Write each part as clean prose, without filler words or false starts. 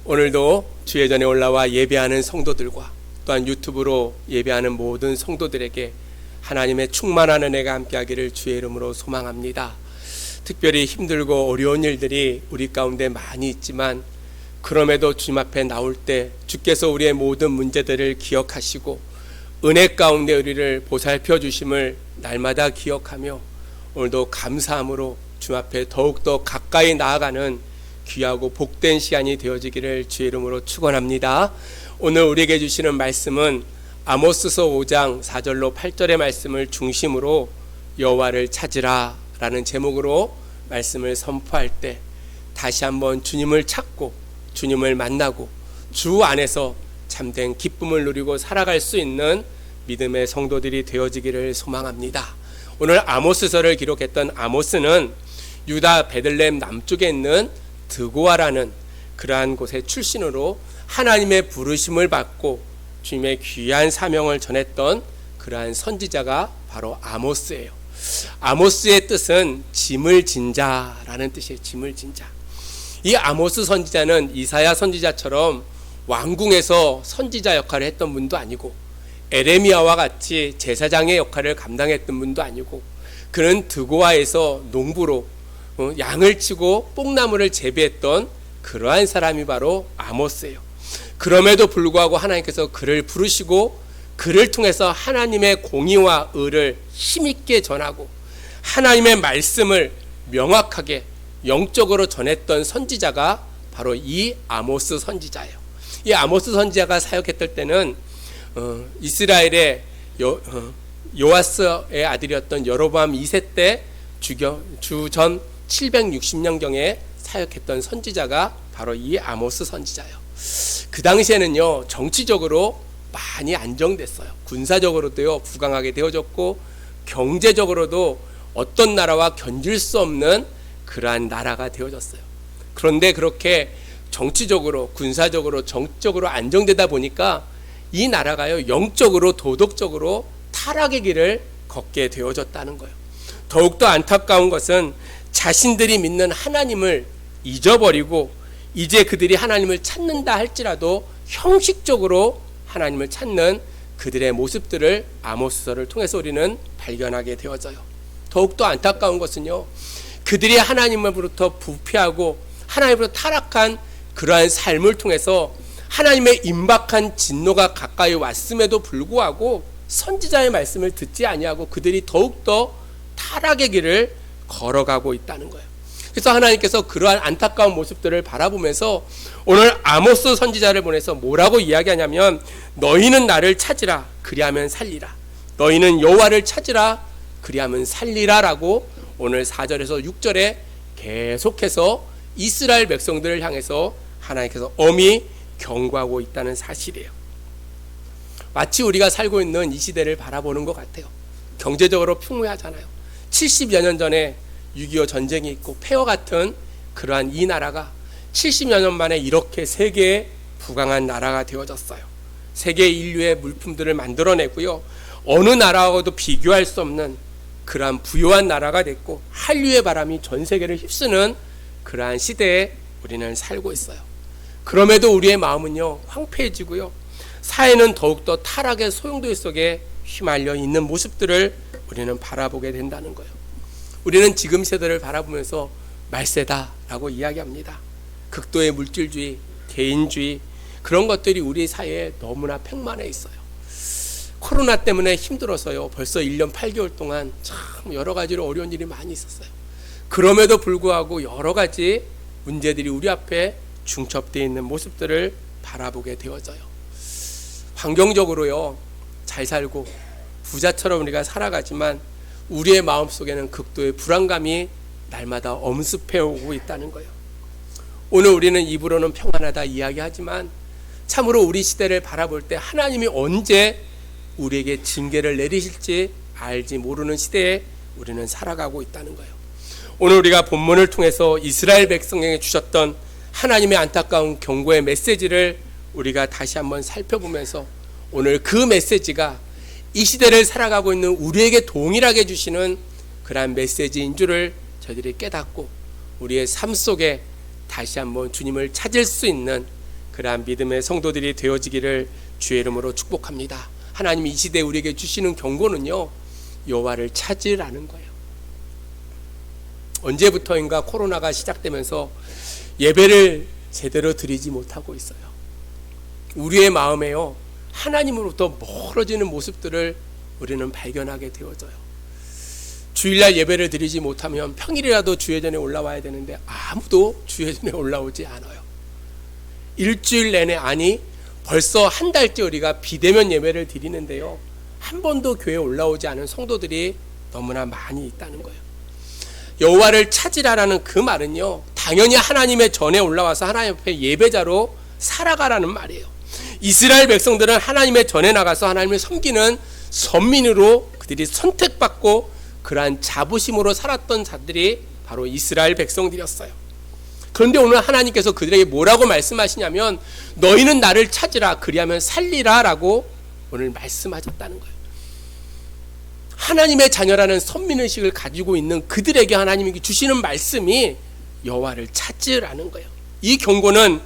오늘도 주의 전에 올라와 예배하는 성도들과 또한 유튜브로 예배하는 모든 성도들에게 하나님의 충만한 은혜가 함께하기를 주의 이름으로 소망합니다. 특별히 힘들고 어려운 일들이 우리 가운데 많이 있지만 그럼에도 주님 앞에 나올 때 주께서 우리의 모든 문제들을 기억하시고 은혜 가운데 우리를 보살펴 주심을 날마다 기억하며 오늘도 감사함으로 주님 앞에 더욱더 가까이 나아가는 귀하고 복된 시간이 되어지기를 주의 이름으로 축원합니다. 오늘 우리에게 주시는 말씀은 아모스서 5장 4절로 8절의 말씀을 중심으로 여호와를 찾으라 라는 제목으로 말씀을 선포할 때 다시 한번 주님을 찾고 주님을 만나고 주 안에서 참된 기쁨을 누리고 살아갈 수 있는 믿음의 성도들이 되어지기를 소망합니다. 오늘 아모스서를 기록했던 아모스는 유다 베들레헴 남쪽에 있는 드고아라는 그러한 곳의 출신으로 하나님의 부르심을 받고 주님의 귀한 사명을 전했던 그러한 선지자가 바로 아모스예요. 아모스의 뜻은 짐을 진 자라는 뜻이에요. 짐을 진 자. 이 아모스 선지자는 이사야 선지자처럼 왕궁에서 선지자 역할을 했던 분도 아니고 에레미야와 같이 제사장의 역할을 감당했던 분도 아니고 그는 드고아에서 농부로 양을 치고 뽕나무를 재배했던 그러한 사람이 바로 아모스예요. 그럼에도 불구하고 하나님께서 그를 부르시고 그를 통해서 하나님의 공의와 의를 힘있게 전하고 하나님의 말씀을 명확하게 영적으로 전했던 선지자가 바로 이 아모스 선지자예요. 이 아모스 선지자가 사역했을 때는 이스라엘의 요아스의 아들이었던 여로보암 2세 때 주전 760년경에 사역했던 선지자가 바로 이 아모스 선지자예요. 그 당시에는요 정치적으로 많이 안정됐어요. 군사적으로도요 부강하게 되어졌고 경제적으로도 어떤 나라와 견질 수 없는 그러한 나라가 되어졌어요. 그런데 그렇게 정치적으로 군사적으로 정적으로 안정되다 보니까 이 나라가요 영적으로 도덕적으로 타락의 길을 걷게 되어졌다는 거예요. 더욱더 안타까운 것은 자신들이 믿는 하나님을 잊어버리고 이제 그들이 하나님을 찾는다 할지라도 형식적으로 하나님을 찾는 그들의 모습들을 아모스서를 통해서 우리는 발견하게 되어져요. 더욱더 안타까운 것은요 그들이 하나님으로부터 부패하고 하나님으로부터 타락한 그러한 삶을 통해서 하나님의 임박한 진노가 가까이 왔음에도 불구하고 선지자의 말씀을 듣지 아니하고 그들이 더욱더 타락의 길을 걸어가고 있다는 거예요. 그래서 하나님께서 그러한 안타까운 모습들을 바라보면서 오늘 아모스 선지자를 보내서 뭐라고 이야기하냐면 너희는 나를 찾으라 그리하면 살리라. 너희는 여호와를 찾으라 그리하면 살리라 라고 오늘 4절에서 6절에 계속해서 이스라엘 백성들을 향해서 하나님께서 엄히 경고하고 있다는 사실이에요. 마치 우리가 살고 있는 이 시대를 바라보는 것 같아요. 경제적으로 풍부하잖아요. 70여 년 전에 6.25 전쟁이 있고 폐허 같은 그러한 이 나라가 70여 년 만에 이렇게 세계에 부강한 나라가 되어졌어요. 세계 인류의 물품들을 만들어내고요. 어느 나라하고도 비교할 수 없는 그러한 부유한 나라가 됐고 한류의 바람이 전 세계를 휩쓰는 그러한 시대에 우리는 살고 있어요. 그럼에도 우리의 마음은요 황폐해지고요. 사회는 더욱더 타락의 소용돌이 속에 휘말려 있는 모습들을 우리는 바라보게 된다는 거예요. 우리는 지금 세대를 바라보면서 말세다라고 이야기합니다. 극도의 물질주의, 개인주의 그런 것들이 우리 사회에 너무나 팽만해 있어요. 코로나 때문에 힘들어서요 벌써 1년 8개월 동안 참 여러 가지로 어려운 일이 많이 있었어요. 그럼에도 불구하고 여러 가지 문제들이 우리 앞에 중첩되어 있는 모습들을 바라보게 되어져요. 환경적으로요 잘 살고 부자처럼 우리가 살아가지만 우리의 마음속에는 극도의 불안감이 날마다 엄습해오고 있다는 거예요. 오늘 우리는 입으로는 평안하다 이야기하지만 참으로 우리 시대를 바라볼 때 하나님이 언제 우리에게 징계를 내리실지 알지 모르는 시대에 우리는 살아가고 있다는 거예요. 오늘 우리가 본문을 통해서 이스라엘 백성에게 주셨던 하나님의 안타까운 경고의 메시지를 우리가 다시 한번 살펴보면서 오늘 그 메시지가 이 시대를 살아가고 있는 우리에게 동일하게 주시는 그러한 메시지인 줄을 저희들이 깨닫고 우리의 삶 속에 다시 한번 주님을 찾을 수 있는 그러한 믿음의 성도들이 되어지기를 주의 이름으로 축복합니다. 하나님이 이 시대에 우리에게 주시는 경고는요, 여호와를 찾으라는 거예요. 언제부터인가 코로나가 시작되면서 예배를 제대로 드리지 못하고 있어요. 우리의 마음에요, 하나님으로부터 멀어지는 모습들을 우리는 발견하게 되어져요. 주일날 예배를 드리지 못하면 평일이라도 주회전에 올라와야 되는데 아무도 주회전에 올라오지 않아요. 일주일 내내, 아니 벌써 한 달째 우리가 비대면 예배를 드리는데요, 한 번도 교회에 올라오지 않은 성도들이 너무나 많이 있다는 거예요. 여호와를 찾으라라는 그 말은요, 당연히 하나님의 전에 올라와서 하나님 앞에 예배자로 살아가라는 말이에요. 이스라엘 백성들은 하나님의 전에 나가서 하나님을 섬기는 선민으로 그들이 선택받고 그러한 자부심으로 살았던 자들이 바로 이스라엘 백성들이었어요. 그런데 오늘 하나님께서 그들에게 뭐라고 말씀하시냐면, 너희는 나를 찾으라, 그리하면 살리라 라고 오늘 말씀하셨다는 거예요. 하나님의 자녀라는 선민의식을 가지고 있는 그들에게 하나님이 주시는 말씀이 여호와를 찾으라는 거예요. 이 경고는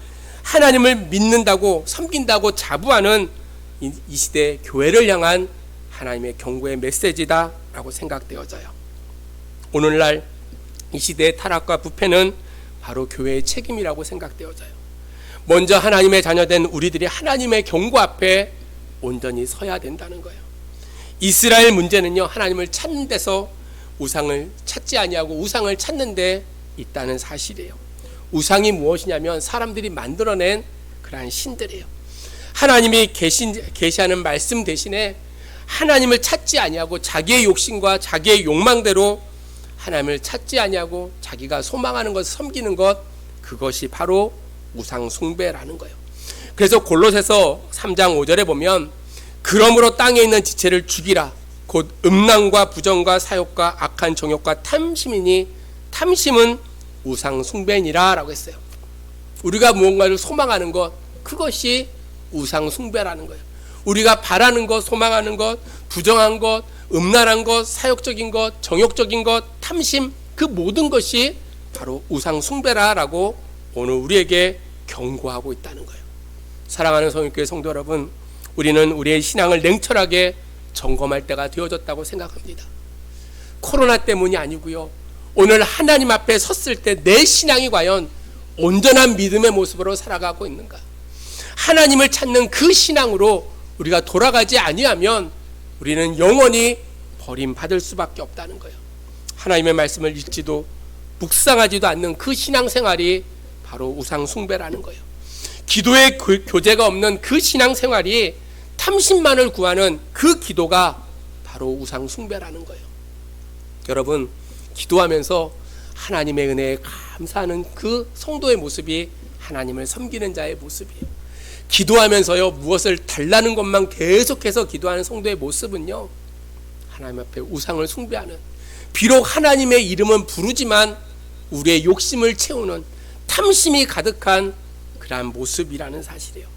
하나님을 믿는다고 섬긴다고 자부하는 이 시대 교회를 향한 하나님의 경고의 메시지다 라고 생각되어져요. 오늘날 이 시대의 타락과 부패는 바로 교회의 책임이라고 생각되어져요. 먼저 하나님의 자녀된 우리들이 하나님의 경고 앞에 온전히 서야 된다는 거예요. 이스라엘 문제는요, 하나님을 찾는 데서 우상을 찾지 아니하고 우상을 찾는 데 있다는 사실이에요. 우상이 무엇이냐면 사람들이 만들어낸 그러한 신들이에요. 하나님이 계시하는 말씀 대신에 하나님을 찾지 아니하고 자기의 욕심과 자기의 욕망대로 하나님을 찾지 아니하고 자기가 소망하는 것을 섬기는 것, 그것이 바로 우상 숭배라는 거예요. 그래서 골로새서 3장 5절에 보면, 그러므로 땅에 있는 지체를 죽이라, 곧 음란과 부정과 사욕과 악한 정욕과 탐심이니 탐심은 우상 숭배니라 라고 했어요. 우리가 무언가를 소망하는 것, 그것이 우상 숭배라는 거예요. 우리가 바라는 것, 소망하는 것, 부정한 것, 음란한 것, 사욕적인 것, 정욕적인 것, 탐심, 그 모든 것이 바로 우상 숭배라라고 오늘 우리에게 경고하고 있다는 거예요. 사랑하는 성인교회 성도 여러분, 우리는 우리의 신앙을 냉철하게 점검할 때가 되어졌다고 생각합니다. 코로나 때문이 아니고요, 오늘 하나님 앞에 섰을 때 내 신앙이 과연 온전한 믿음의 모습으로 살아가고 있는가, 하나님을 찾는 그 신앙으로 우리가 돌아가지 아니하면 우리는 영원히 버림받을 수밖에 없다는 거예요. 하나님의 말씀을 읽지도 묵상하지도 않는 그 신앙생활이 바로 우상 숭배라는 거예요. 기도의 교제가 없는 그 신앙생활이 탐심만을 구하는 그 기도가 바로 우상 숭배라는 거예요. 여러분, 기도하면서 하나님의 은혜에 감사하는 그 성도의 모습이 하나님을 섬기는 자의 모습이에요. 기도하면서요, 무엇을 달라는 것만 계속해서 기도하는 성도의 모습은요, 하나님 앞에 우상을 숭배하는, 비록 하나님의 이름은 부르지만 우리의 욕심을 채우는 탐심이 가득한 그러한 모습이라는 사실이에요.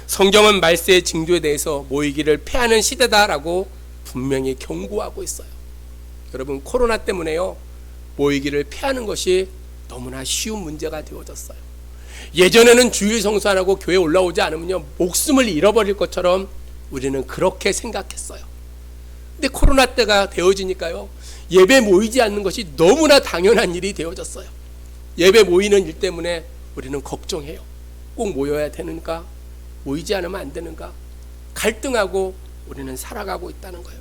성경은 말세의 징조에 대해서 모이기를 패하는 시대다라고 분명히 경고하고 있어요. 여러분, 코로나 때문에요, 모이기를 패하는 것이 너무나 쉬운 문제가 되어졌어요. 예전에는 주일 성수 안 하고 교회 올라오지 않으면요, 목숨을 잃어버릴 것처럼 우리는 그렇게 생각했어요. 근데 코로나 때가 되어지니까요, 예배 모이지 않는 것이 너무나 당연한 일이 되어졌어요. 예배 모이는 일 때문에 우리는 걱정해요. 꼭 모여야 되는가? 모이지 않으면 안 되는가? 갈등하고 우리는 살아가고 있다는 거예요.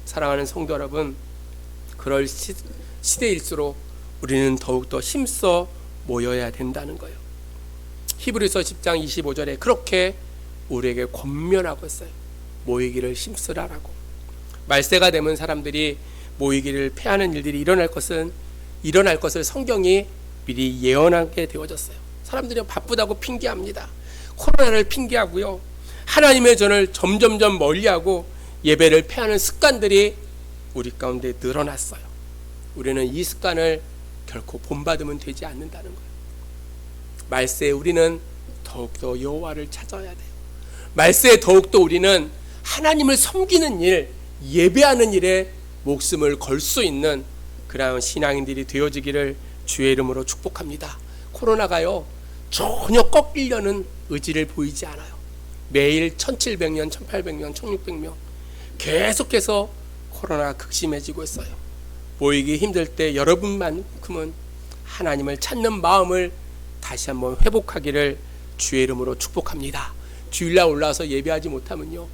사랑하는 성도 여러분, 그럴 시대일수록 우리는 더욱더 힘써 모여야 된다는 거예요. 히브리서 10장 25절에 그렇게 우리에게 권면하고 있어요. 모이기를 힘쓰라라고. 말세가 되면 사람들이 모이기를 패하는 일들이 일어날 것을 성경이 미리 예언하게 되어졌어요. 사람들이 바쁘다고 핑계합니다. 코로나를 핑계하고요, 하나님의 전을 점점점 멀리하고 예배를 패하는 습관들이 우리 가운데 늘어났어요. 우리는 이 습관을 결코 본받으면 되지 않는다는 거예요. 말세에 우리는 더욱더 여호와를 찾아야 돼요. 말세에 더욱더 우리는 하나님을 섬기는 일, 예배하는 일에 목숨을 걸 수 있는 그런 신앙인들이 되어지기를 주의 이름으로 축복합니다. 코로나가요, 전혀 꺾이려는 의지를 보이지 않아요. 매일 1700명, 1800명, 1600명 계속해서 코로나가 극심해지고 있어요. 모이기 힘들 때 여러분만큼은 하나님을 찾는 마음을 다시 한번 회복하기를 주의 이름으로 축복합니다. 주일날 올라와서 예배하지 못하면요,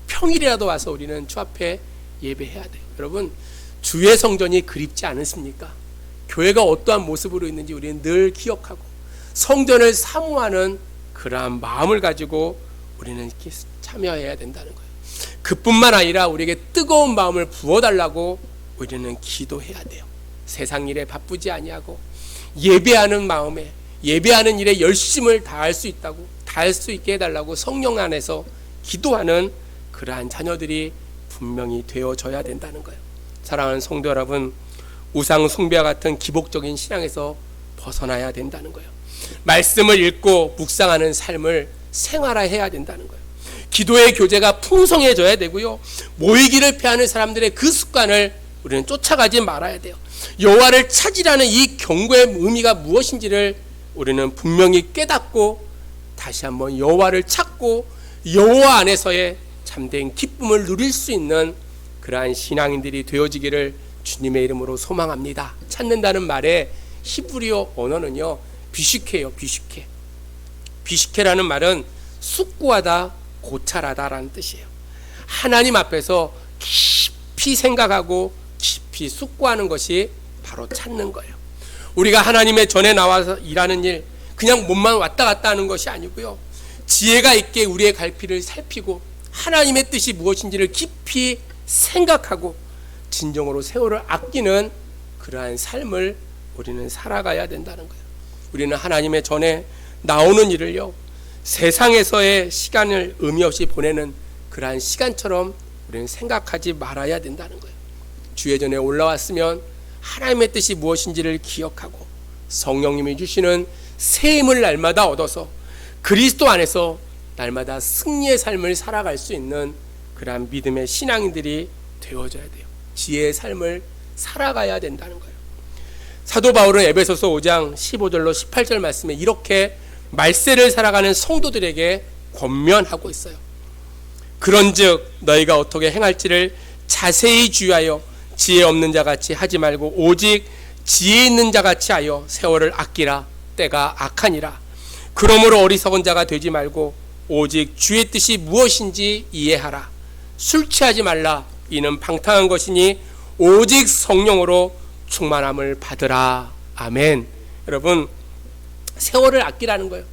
평일이라도 와서 우리는 주 앞에 예배해야 돼요. 여러분, 주의 성전이 그립지 않으십니까? 교회가 어떠한 모습으로 있는지 우리는 늘 기억하고 성전을 사모하는 그러한 마음을 가지고 우리는 이렇게 참여해야 된다는 거예요. 그뿐만 아니라 우리에게 뜨거운 마음을 부어달라고 우리는 기도해야 돼요. 세상 일에 바쁘지 아니하고 예배하는 마음에, 예배하는 일에 열심을 다할 수 있다고, 다할 수 있게 해달라고 성령 안에서 기도하는 그러한 자녀들이 분명히 되어져야 된다는 거예요. 사랑하는 성도 여러분, 우상 숭배와 같은 기복적인 신앙에서 벗어나야 된다는 거예요. 말씀을 읽고 묵상하는 삶을 생활화해야 된다는 거예요. 기도의 교제가 풍성해져야 되고요, 모이기를 피하는 사람들의 그 습관을 우리는 쫓아가지 말아야 돼요. 여호와를 찾으라는 이 경고의 의미가 무엇인지를 우리는 분명히 깨닫고 다시 한번 여호와를 찾고 여호와 안에서의 참된 기쁨을 누릴 수 있는 그러한 신앙인들이 되어지기를 주님의 이름으로 소망합니다. 찾는다는 말의 히브리어 언어는요, 비슈케예요. 비슈케. 비슈케라는 말은 숙고하다, 고찰하다라는 뜻이에요. 하나님 앞에서 깊이 생각하고 깊이 숙고하는 것이 바로 찾는 거예요. 우리가 하나님의 전에 나와서 일하는 일, 그냥 몸만 왔다 갔다 하는 것이 아니고요, 지혜가 있게 우리의 갈피를 살피고 하나님의 뜻이 무엇인지를 깊이 생각하고 진정으로 세월을 아끼는 그러한 삶을 우리는 살아가야 된다는 거예요. 우리는 하나님의 전에 나오는 일을요, 세상에서의 시간을 의미 없이 보내는 그러한 시간처럼 우리는 생각하지 말아야 된다는 거예요. 주의 전에 올라왔으면 하나님의 뜻이 무엇인지를 기억하고 성령님이 주시는 새 힘을 날마다 얻어서 그리스도 안에서 날마다 승리의 삶을 살아갈 수 있는 그러한 믿음의 신앙인들이 되어져야 돼요. 지혜의 삶을 살아가야 된다는 거예요. 사도 바울은 에베소서 5장 15절로 18절 말씀에 이렇게 말세를 살아가는 성도들에게 권면하고 있어요. 그런즉 너희가 어떻게 행할지를 자세히 주의하여 지혜 없는 자같이 하지 말고 오직 지혜 있는 자같이 하여 세월을 아끼라. 때가 악하니라. 그러므로 어리석은 자가 되지 말고 오직 주의 뜻이 무엇인지 이해하라. 술 취하지 말라. 이는 방탕한 것이니 오직 성령으로 충만함을 받으라. 아멘. 여러분, 세월을 아끼라는 거예요.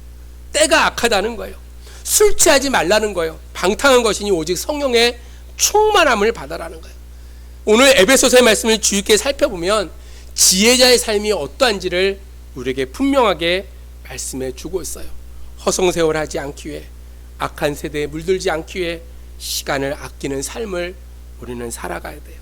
때가 악하다는 거예요. 술 취하지 말라는 거예요. 방탕한 것이니 오직 성령의 충만함을 받으라는 거예요. 오늘 에베소서의 말씀을 주의 있게 살펴보면 지혜자의 삶이 어떠한지를 우리에게 분명하게 말씀해 주고 있어요. 허송세월하지 않기 위해, 악한 세대에 물들지 않기 위해 시간을 아끼는 삶을 우리는 살아가야 돼요.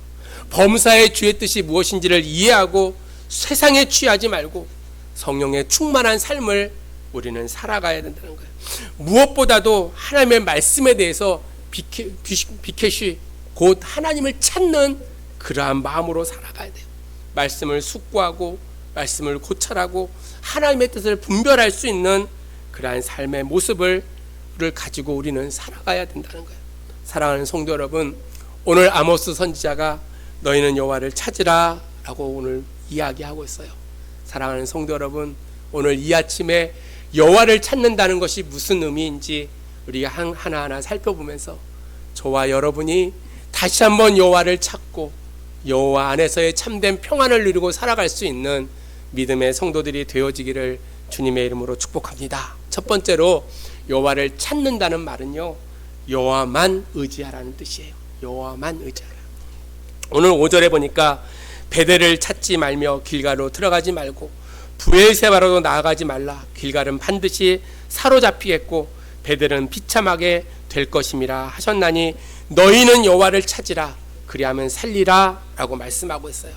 범사의 주의 뜻이 무엇인지를 이해하고 세상에 취하지 말고 성령의 충만한 삶을 우리는 살아가야 된다는 거예요. 무엇보다도 하나님의 말씀에 대해서 비켓이 곧 하나님을 찾는 그러한 마음으로 살아가야 돼요. 말씀을 숙고하고 말씀을 고찰하고 하나님의 뜻을 분별할 수 있는 그러한 삶의 모습을 가지고 우리는 살아가야 된다는 거예요. 사랑하는 성도 여러분, 오늘 아모스 선지자가 너희는 여호와를 찾으라 라고 오늘 이야기하고 있어요. 사랑하는 성도 여러분, 오늘 이 아침에 여호와를 찾는다는 것이 무슨 의미인지 우리가 하나하나 살펴보면서 저와 여러분이 다시 한번 여호와를 찾고 여호와 안에서의 참된 평안을 누리고 살아갈 수 있는 믿음의 성도들이 되어지기를 주님의 이름으로 축복합니다. 첫 번째로 여호와를 찾는다는 말은요, 여호와만 의지하라는 뜻이에요. 여호와만 의지하라. 오늘 5절에 보니까 베델을 찾지 말며 길갈로 들어가지 말고 브엘세바로 나아가지 말라. 길갈은 반드시 사로잡히겠고 베델은 비참하게 될 것임이라 하셨나니 너희는 여호와를 찾으라. 그리하면 살리라 라고 말씀하고 있어요.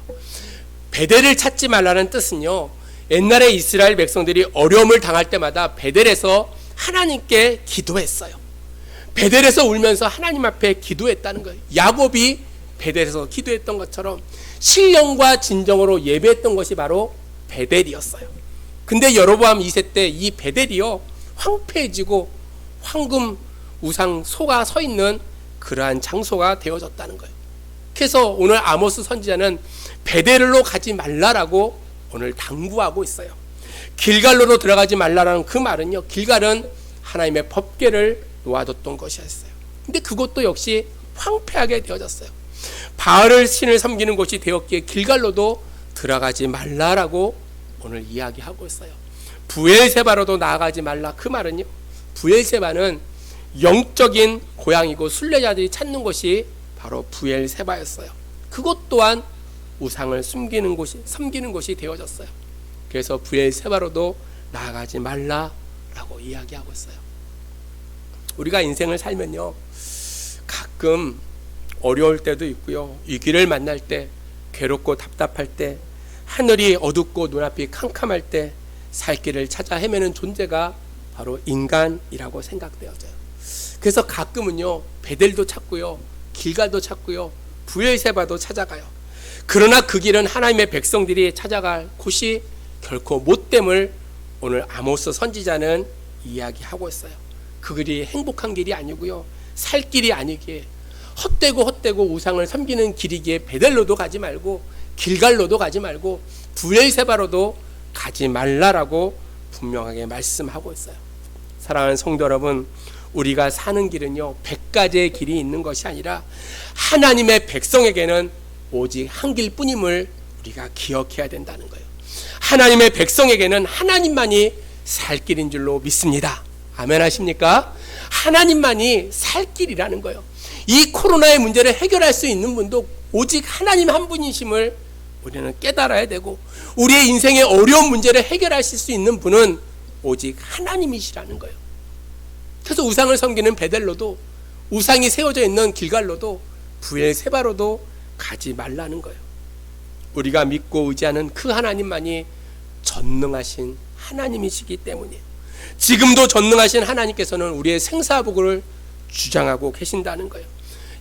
베델을 찾지 말라는 뜻은요, 옛날에 이스라엘 백성들이 어려움을 당할 때마다 베델에서 하나님께 기도했어요. 베델에서 울면서 하나님 앞에 기도했다는 거예요. 야곱이 베델에서 기도했던 것처럼 신령과 진정으로 예배했던 것이 바로 베델이었어요. 근데 여로보암 2세 때 이 베델이요, 황폐해지고 황금 우상 소가 서 있는 그러한 장소가 되어졌다는 거예요. 그래서 오늘 아모스 선지자는 베델로 가지 말라라고 오늘 당부하고 있어요. 길갈로로 들어가지 말라라는 그 말은요, 길갈은 하나님의 법궤를 놓아뒀던 것이었어요. 근데 그것도 역시 황폐하게 되어졌어요. 바알을 신을 섬기는 곳이 되었기에 길갈로도 들어가지 말라라고 오늘 이야기하고 있어요. 부엘세바로도 나아가지 말라. 그 말은요, 부엘세바는 영적인 고향이고 순례자들이 찾는 곳이 바로 부엘세바였어요. 그것 또한 우상을 섬기는 곳이 되어졌어요. 그래서 부엘세바로도 나아가지 말라라고 이야기하고 있어요. 우리가 인생을 살면요, 가끔 어려울 때도 있고요, 위기를 만날 때, 괴롭고 답답할 때, 하늘이 어둡고 눈앞이 캄캄할 때 살 길을 찾아 헤매는 존재가 바로 인간이라고 생각되어져요. 그래서 가끔은요, 베델도 찾고요, 길갈도 찾고요, 부엘세바도 찾아가요. 그러나 그 길은 하나님의 백성들이 찾아갈 곳이 결코 못됨을 오늘 아모스 선지자는 이야기하고 있어요. 그 길이 행복한 길이 아니고요, 살 길이 아니기에 헛되고 우상을 섬기는 길이기에 베델로도 가지 말고 길갈로도 가지 말고 부엘세바로도 가지 말라라고 분명하게 말씀하고 있어요. 사랑하는 성도 여러분, 우리가 사는 길은요, 100가지의 길이 있는 것이 아니라 하나님의 백성에게는 오직 한 길뿐임을 우리가 기억해야 된다는 거예요. 하나님의 백성에게는 하나님만이 살 길인 줄로 믿습니다. 아멘 하십니까? 하나님만이 살 길이라는 거예요. 이 코로나의 문제를 해결할 수 있는 분도 오직 하나님 한 분이심을 우리는 깨달아야 되고, 우리의 인생의 어려운 문제를 해결하실 수 있는 분은 오직 하나님이시라는 거예요. 그래서 우상을 섬기는 베델로도, 우상이 세워져 있는 길갈로도, 부엘세바로도 가지 말라는 거예요. 우리가 믿고 의지하는 그 하나님만이 전능하신 하나님이시기 때문이에요. 지금도 전능하신 하나님께서는 우리의 생사복을 주장하고 계신다는 거예요.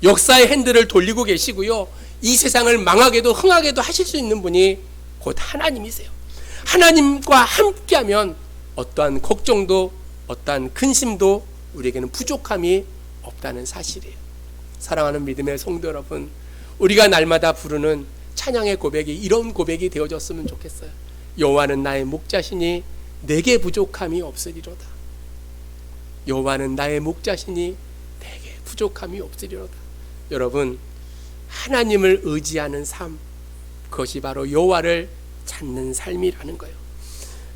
역사의 핸들을 돌리고 계시고요, 이 세상을 망하게도 흥하게도 하실 수 있는 분이 곧 하나님이세요. 하나님과 함께하면 어떠한 걱정도 어떠한 근심도 우리에게는 부족함이 없다는 사실이에요. 사랑하는 믿음의 성도 여러분, 우리가 날마다 부르는 찬양의 고백이 이런 고백이 되어졌으면 좋겠어요. 여호와는 나의 목자시니 내게 부족함이 없으리로다. 여호와는 나의 목자시니 내게 부족함이 없으리로다. 여러분, 하나님을 의지하는 삶, 그것이 바로 여호와를 찾는 삶이라는 거예요.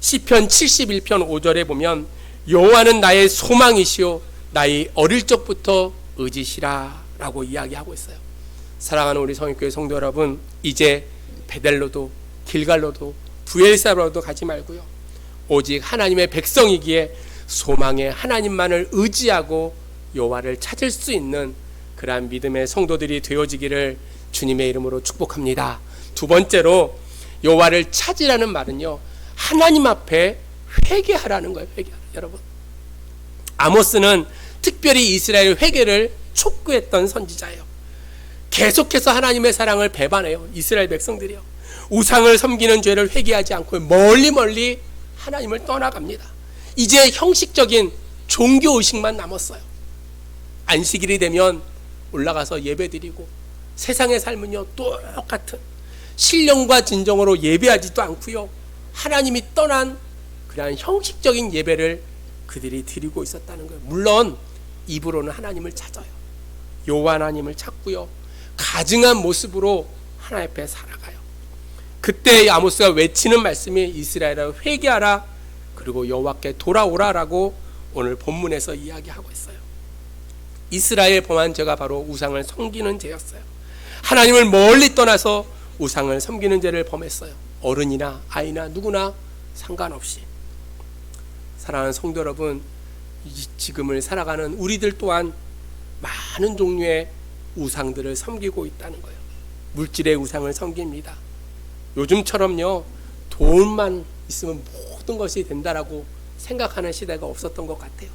시편 71편 5절에 보면 여호와는 나의 소망이시오 나의 어릴 적부터 의지시라 라고 이야기하고 있어요. 사랑하는 우리 성육교회 성도 여러분, 이제 베델로도 길갈로도 부엘세바로도 가지 말고요, 오직 하나님의 백성이기에 소망의 하나님만을 의지하고 여호와를 찾을 수 있는 그러한 믿음의 성도들이 되어지기를 주님의 이름으로 축복합니다. 두 번째로, 여호와를 찾으라는 말은요, 하나님 앞에 회개하라는 거예요. 회개하라. 여러분, 아모스는 특별히 이스라엘 회개를 촉구했던 선지자예요. 계속해서 하나님의 사랑을 배반해요. 이스라엘 백성들이요, 우상을 섬기는 죄를 회개하지 않고 멀리 하나님을 떠나갑니다. 이제 형식적인 종교의식만 남았어요. 안식일이 되면 올라가서 예배드리고, 세상의 삶은요 똑같은 신령과 진정으로 예배하지도 않고요, 하나님이 떠난 그러한 형식적인 예배를 그들이 드리고 있었다는 거예요. 물론 입으로는 하나님을 찾아요. 여호와 하나님을 찾고요, 가증한 모습으로 하나님 앞에 살아가요. 그때 아모스가 외치는 말씀이 이스라엘아 회개하라, 그리고 여호와께 돌아오라라고 오늘 본문에서 이야기하고 있어요. 이스라엘 범한 죄가 바로 우상을 섬기는 죄였어요. 하나님을 멀리 떠나서 우상을 섬기는 죄를 범했어요. 어른이나 아이나 누구나 상관없이. 사랑하는 성도 여러분, 지금을 살아가는 우리들 또한 많은 종류의 우상들을 섬기고 있다는 거예요. 물질의 우상을 섬깁니다. 요즘처럼요, 돈만 있으면 모든 것이 된다라고 생각하는 시대가 없었던 것 같아요.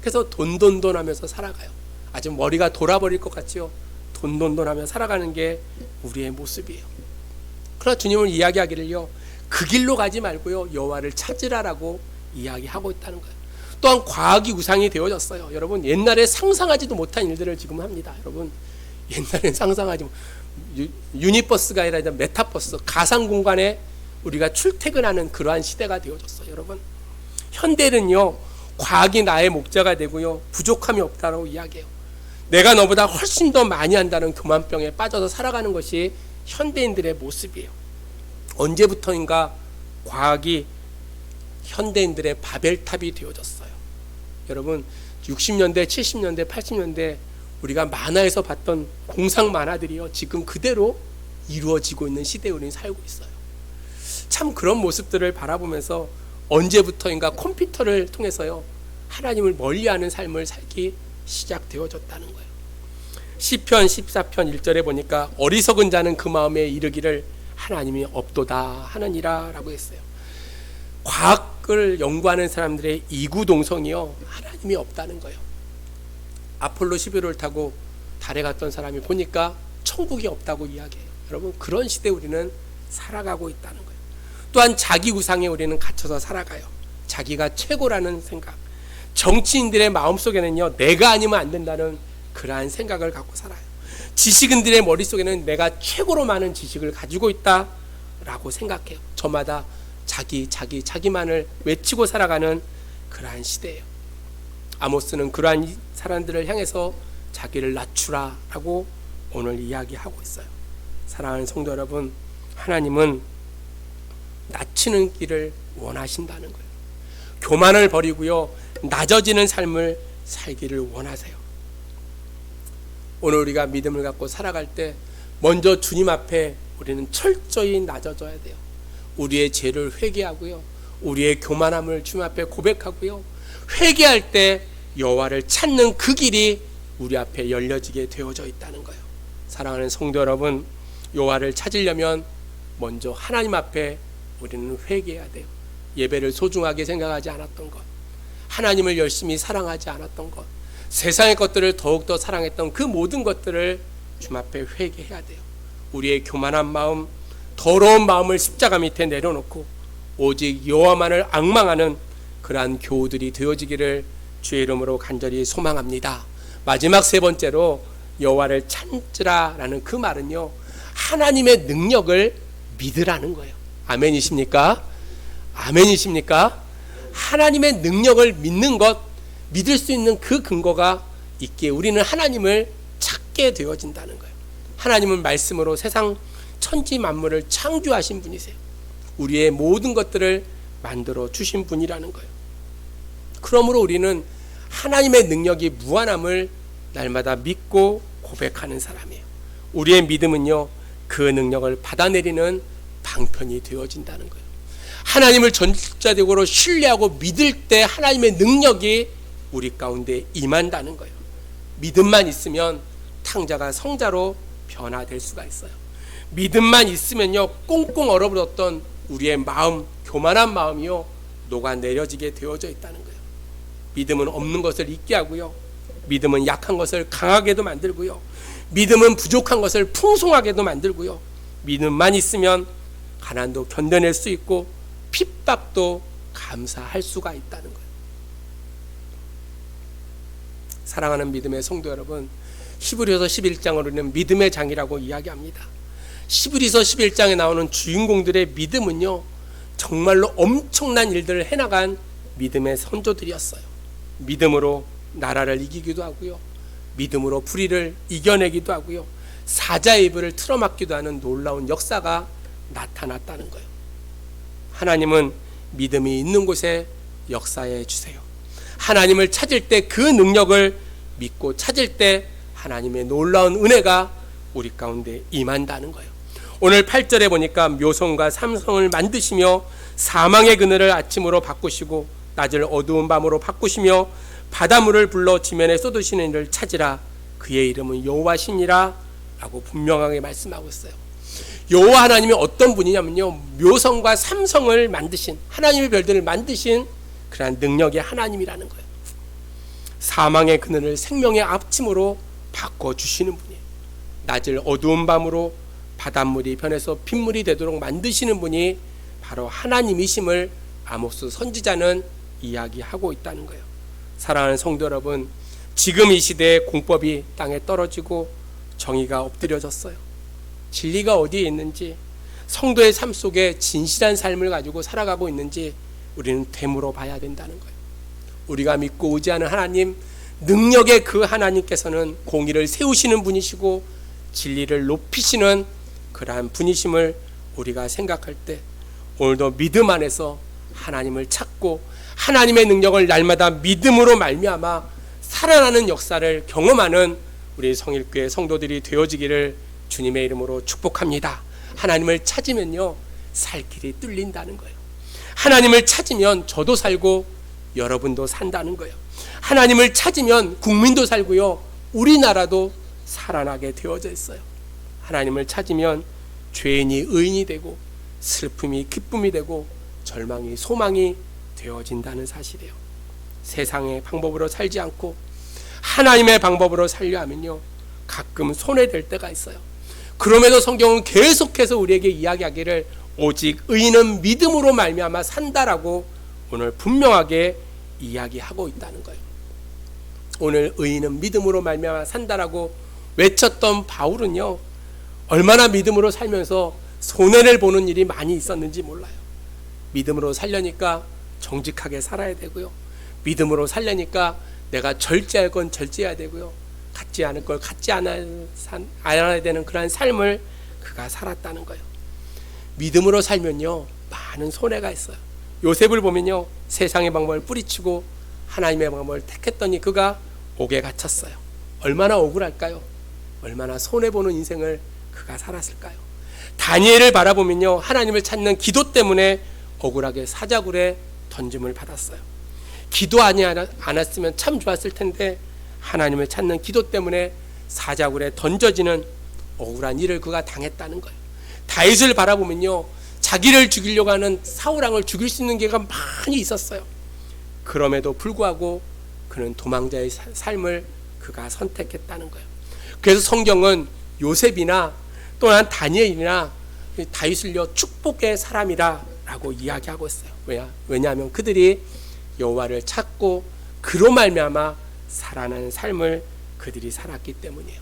그래서 돈 하면서 살아가요. 아주 머리가 돌아버릴 것 같죠. 돈 하며 살아가는 게 우리의 모습이에요. 그러나 주님은 이야기하기를요, 그 길로 가지 말고요, 여호와를 찾으라라고 이야기하고 있다는 거예요. 또한 과학이 우상이 되어졌어요. 여러분, 옛날에 상상하지도 못한 일들을 지금 합니다. 여러분, 옛날엔 상상하지 못, 유니버스가 아니라 이제 메타버스, 가상 공간에 우리가 출퇴근하는 그러한 시대가 되어졌어요. 여러분, 현대는요, 과학이 나의 목자가 되고요, 부족함이 없다고 이야기해요. 내가 너보다 훨씬 더 많이 한다는 교만병에 빠져서 살아가는 것이 현대인들의 모습이에요. 언제부터인가 과학이 현대인들의 바벨탑이 되어졌어요. 여러분, 60년대, 70년대, 80년대 우리가 만화에서 봤던 공상 만화들이요, 지금 그대로 이루어지고 있는 시대에 우리는 살고 있어요. 참 그런 모습들을 바라보면서 언제부터인가 컴퓨터를 통해서요, 하나님을 멀리하는 삶을 살기 시작되어졌다는 거예요. 시편 14편 1절에 보니까 어리석은 자는 그 마음에 이르기를 하나님이 없도다 하느니라 라고 했어요. 과학을 연구하는 사람들의 이구동성이요, 하나님이 없다는 거예요. 아폴로 11호를 타고 달에 갔던 사람이 보니까 천국이 없다고 이야기해요. 여러분, 그런 시대에 우리는 살아가고 있다는 거예요. 또한 자기 우상에 우리는 갇혀서 살아가요. 자기가 최고라는 생각. 정치인들의 마음속에는요, 내가 아니면 안 된다는 그러한 생각을 갖고 살아요. 지식인들의 머릿속에는 내가 최고로 많은 지식을 가지고 있다라고 생각해요. 저마다 자기만을 외치고 살아가는 그러한 시대예요. 아모스는 그러한 사람들을 향해서 자기를 낮추라라고 오늘 이야기하고 있어요. 사랑하는 성도 여러분, 하나님은 낮추는 길을 원하신다는 거예요. 교만을 버리고요, 낮아지는 삶을 살기를 원하세요. 오늘 우리가 믿음을 갖고 살아갈 때 먼저 주님 앞에 우리는 철저히 낮아져야 돼요. 우리의 죄를 회개하고요, 우리의 교만함을 주님 앞에 고백하고요, 회개할 때 여호와를 찾는 그 길이 우리 앞에 열려지게 되어져 있다는 거예요. 사랑하는 성도 여러분, 여호와를 찾으려면 먼저 하나님 앞에 우리는 회개해야 돼요. 예배를 소중하게 생각하지 않았던 것, 하나님을 열심히 사랑하지 않았던 것, 세상의 것들을 더욱더 사랑했던 그 모든 것들을 주님 앞에 회개해야 돼요. 우리의 교만한 마음, 더러운 마음을 십자가 밑에 내려놓고 오직 여호와만을 앙망하는 그러한 교우들이 되어지기를 주의 이름으로 간절히 소망합니다. 마지막 세 번째로 여호와를 찾으라라는 그 말은요, 하나님의 능력을 믿으라는 거예요. 아멘이십니까? 아멘이십니까? 하나님의 능력을 믿는 것, 믿을 수 있는 그 근거가 있기에 우리는 하나님을 찾게 되어진다는 거예요. 하나님은 말씀으로 세상 천지 만물을 창조하신 분이세요. 우리의 모든 것들을 만들어 주신 분이라는 거예요. 그러므로 우리는 하나님의 능력이 무한함을 날마다 믿고 고백하는 사람이에요. 우리의 믿음은요, 그 능력을 받아내리는 방편이 되어진다는 거예요. 하나님을 전적으로 신뢰하고 믿을 때 하나님의 능력이 우리 가운데 임한다는 거예요. 믿음만 있으면 탕자가 성자로 변화될 수가 있어요. 믿음만 있으면요, 꽁꽁 얼어붙었던 우리의 마음, 교만한 마음이요, 녹아내려지게 되어져 있다는 거예요. 믿음은 없는 것을 잊게 하고요, 믿음은 약한 것을 강하게도 만들고요, 믿음은 부족한 것을 풍성하게도 만들고요, 믿음만 있으면 가난도 견뎌낼 수 있고 핍박도 감사할 수가 있다는 거예요. 사랑하는 믿음의 성도 여러분, 히브리서 11장으로는 믿음의 장이라고 이야기합니다. 히브리서 11장에 나오는 주인공들의 믿음은요, 정말로 엄청난 일들을 해나간 믿음의 선조들이었어요. 믿음으로 나라를 이기기도 하고요, 믿음으로 불의를 이겨내기도 하고요, 사자의 입을 틀어막기도 하는 놀라운 역사가 나타났다는 거예요. 하나님은 믿음이 있는 곳에 역사해 주세요. 하나님을 찾을 때 그 능력을 믿고 찾을 때 하나님의 놀라운 은혜가 우리 가운데 임한다는 거예요. 오늘 8절에 보니까 묘성과 삼성을 만드시며 사망의 그늘을 아침으로 바꾸시고 낮을 어두운 밤으로 바꾸시며 바닷물을 불러 지면에 쏟으시는 이를 찾으라. 그의 이름은 여호와시니라 라고 분명하게 말씀하고 있어요. 여호와 하나님이 어떤 분이냐면요, 묘성과 삼성을 만드신, 하나님의 별들을 만드신 그러한 능력의 하나님이라는 거예요. 사망의 그늘을 생명의 아침으로 바꿔주시는 분이에요. 낮을 어두운 밤으로 바닷물이 변해서 빗물이 되도록 만드시는 분이 바로 하나님이심을 아모스 선지자는 이야기하고 있다는 거예요. 사랑하는 성도 여러분, 지금 이 시대에 공법이 땅에 떨어지고 정의가 엎드려졌어요. 진리가 어디에 있는지, 성도의 삶 속에 진실한 삶을 가지고 살아가고 있는지 우리는 되물어 봐야 된다는 거예요. 우리가 믿고 의지하는 하나님, 능력의 그 하나님께서는 공의를 세우시는 분이시고 진리를 높이시는 그러한 분이심을 우리가 생각할 때 오늘도 믿음 안에서 하나님을 찾고 하나님의 능력을 날마다 믿음으로 말미암아 살아나는 역사를 경험하는 우리 성일교회 성도들이 되어지기를 주님의 이름으로 축복합니다. 하나님을 찾으면요, 살 길이 뚫린다는 거예요. 하나님을 찾으면 저도 살고 여러분도 산다는 거예요. 하나님을 찾으면 국민도 살고요, 우리나라도 살아나게 되어져 있어요. 하나님을 찾으면 죄인이 의인이 되고 슬픔이 기쁨이 되고 절망이 소망이 되어진다는 사실이에요. 세상의 방법으로 살지 않고 하나님의 방법으로 살려 하면요, 가끔 손해될 때가 있어요. 그럼에도 성경은 계속해서 우리에게 이야기하기를 오직 의인은 믿음으로 말미암아 산다라고 오늘 분명하게 이야기하고 있다는 거예요. 오늘 의인은 믿음으로 말미암아 산다라고 외쳤던 바울은요, 얼마나 믿음으로 살면서 손해를 보는 일이 많이 있었는지 몰라요. 믿음으로 살려니까 정직하게 살아야 되고요, 믿음으로 살려니까 내가 절제할 건 절제해야 되고요, 갖지 않을 걸 갖지 않아야 되는 그러한 삶을 그가 살았다는 거예요. 믿음으로 살면요, 많은 손해가 있어요. 요셉을 보면요, 세상의 방법을 뿌리치고 하나님의 방법을 택했더니 그가 옥에 갇혔어요. 얼마나 억울할까요? 얼마나 손해보는 인생을 그가 살았을까요? 다니엘을 바라보면요, 하나님을 찾는 기도 때문에 억울하게 사자굴에 던짐을 받았어요. 기도하지 않았으면 참 좋았을 텐데 하나님을 찾는 기도 때문에 사자굴에 던져지는 억울한 일을 그가 당했다는 거예요. 다윗을 바라보면요, 자기를 죽이려고 하는 사울왕을 죽일 수 있는 기회가 많이 있었어요. 그럼에도 불구하고 그는 도망자의 삶을 그가 선택했다는 거예요. 그래서 성경은 요셉이나 또한 다니엘이나 다윗을요, 축복의 사람이라 라고 이야기하고 있어요. 왜냐하면 그들이 여호와를 찾고 그로 말미암아 살아나는 삶을 그들이 살았기 때문이에요.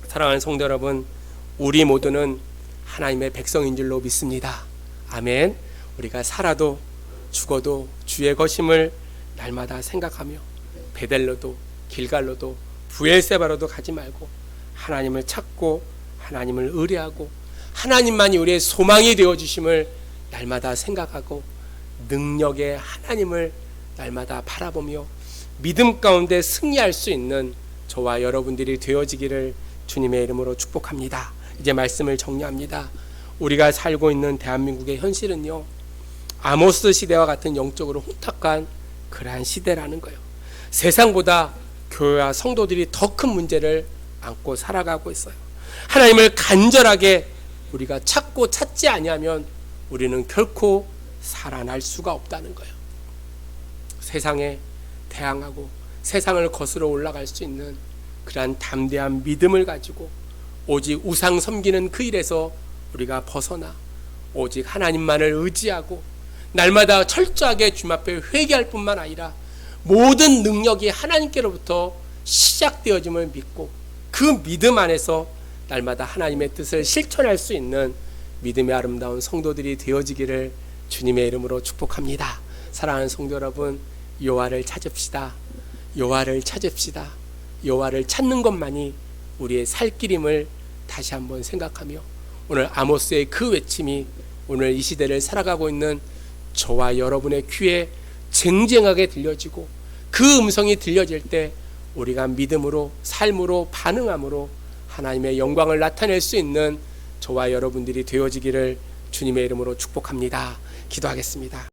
사랑하는 성도 여러분, 우리 모두는 하나님의 백성인 줄로 믿습니다. 아멘. 우리가 살아도 죽어도 주의 것임을 날마다 생각하며 베델로도 길갈로도 부엘세바로도 가지 말고 하나님을 찾고 하나님을 의뢰하고 하나님만이 우리의 소망이 되어주심을 날마다 생각하고 능력의 하나님을 날마다 바라보며 믿음 가운데 승리할 수 있는 저와 여러분들이 되어지기를 주님의 이름으로 축복합니다. 이제 말씀을 정리합니다. 우리가 살고 있는 대한민국의 현실은요, 아모스 시대와 같은 영적으로 혼탁한 그러한 시대라는 거예요. 세상보다 교회와 성도들이 더 큰 문제를 안고 살아가고 있어요. 하나님을 간절하게 우리가 찾고 찾지 아니하면 우리는 결코 살아날 수가 없다는 거예요. 세상에 대항하고 세상을 거스러 올라갈 수 있는 그러한 담대한 믿음을 가지고 오직 우상 섬기는 그 일에서 우리가 벗어나 오직 하나님만을 의지하고 날마다 철저하게 주님 앞에 회개할 뿐만 아니라 모든 능력이 하나님께로부터 시작되어짐을 믿고 그 믿음 안에서 날마다 하나님의 뜻을 실천할 수 있는 믿음의 아름다운 성도들이 되어지기를 주님의 이름으로 축복합니다. 사랑하는 성도 여러분, 여호와를 찾읍시다. 여호와를 찾읍시다. 여호와를 찾는 것만이 우리의 살 길임을 다시 한번 생각하며 오늘 아모스의 그 외침이 오늘 이 시대를 살아가고 있는 저와 여러분의 귀에 쟁쟁하게 들려지고 그 음성이 들려질 때 우리가 믿음으로 삶으로 반응함으로 하나님의 영광을 나타낼 수 있는 저와 여러분들이 되어지기를 주님의 이름으로 축복합니다. 기도하겠습니다.